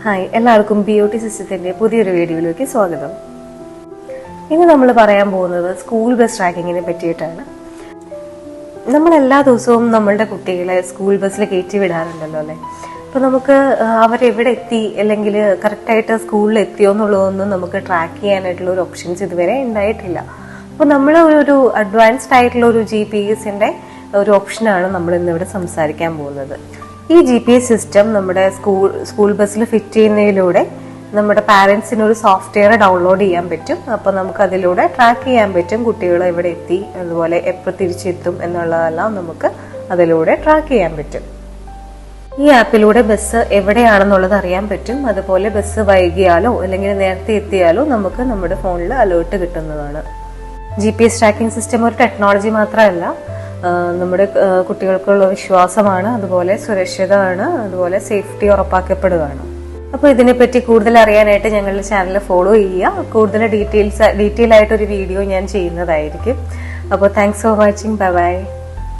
Hi, എല്ലാവർക്കും BOT സിസ്റ്റത്തിന്റെ പുതിയൊരു വീഡിയോയിലേക്ക് സ്വാഗതം. ഇന്ന് നമ്മൾ പറയാൻ പോകുന്നത് സ്കൂൾ ബസ് ട്രാക്കിങ്ങിനെ പറ്റിയിട്ടാണ്. നമ്മൾ എല്ലാ ദിവസവും നമ്മളുടെ കുട്ടികളെ സ്കൂൾ ബസ്സിൽ കയറ്റി വിടാറുണ്ടല്ലോ അല്ലേ? അപ്പോൾ നമുക്ക് അവരെവിടെ എത്തി അല്ലെങ്കിൽ കറക്റ്റായിട്ട് സ്കൂളിൽ എത്തിയോ എന്നുള്ളതൊന്നും നമുക്ക് ട്രാക്ക് ചെയ്യാനായിട്ടുള്ള ഒരു ഓപ്ഷൻസ് ഇതുവരെ ഉണ്ടായിട്ടില്ല. അപ്പോൾ നമ്മൾ ഒരു അഡ്വാൻസ്ഡ് ആയിട്ടുള്ള ഒരു GPS-ന്റെ ഒരു ഓപ്ഷനാണ് നമ്മൾ ഇന്നിവിടെ സംസാരിക്കാൻ പോകുന്നത്. ഈ GPS സിസ്റ്റം നമ്മുടെ സ്കൂൾ ബസ്സിൽ ഫിറ്റ് ചെയ്യുന്നതിലൂടെ നമ്മുടെ പാരൻസിന് ഒരു സോഫ്റ്റ്വെയർ ഡൗൺലോഡ് ചെയ്യാൻ പറ്റും. അപ്പോൾ നമുക്ക് അതിലൂടെ ട്രാക്ക് ചെയ്യാൻ പറ്റും കുട്ടികൾ എവിടെ എത്തി, അതുപോലെ എപ്പോൾ തിരിച്ചെത്തും എന്നുള്ളതെല്ലാം നമുക്ക് അതിലൂടെ ട്രാക്ക് ചെയ്യാൻ പറ്റും. ഈ ആപ്പിലൂടെ ബസ് എവിടെയാണെന്നുള്ളത് അറിയാൻ പറ്റും. അതുപോലെ ബസ് വൈകിയാലോ അല്ലെങ്കിൽ നേരത്തെ എത്തിയാലോ നമുക്ക് നമ്മുടെ ഫോണിൽ അലേർട്ട് കിട്ടുന്നതാണ്. GPS ട്രാക്കിംഗ് സിസ്റ്റം ഒരു ടെക്നോളജി മാത്രമല്ല, നമ്മുടെ കുട്ടികൾക്കുള്ള വിശ്വാസമാണ്, അതുപോലെ സുരക്ഷിതമാണ്, അതുപോലെ സേഫ്റ്റി ഉറപ്പാക്കപ്പെടുകയാണ്. അപ്പോൾ ഇതിനെപ്പറ്റി കൂടുതൽ അറിയാനായിട്ട് ഞങ്ങളുടെ ചാനൽ ഫോളോ ചെയ്യുക. കൂടുതൽ ഡീറ്റെയിൽ ആയിട്ടൊരു വീഡിയോ ഞാൻ ചെയ്യുന്നതായിരിക്കും. അപ്പോൾ thanks for watching. Bye bye.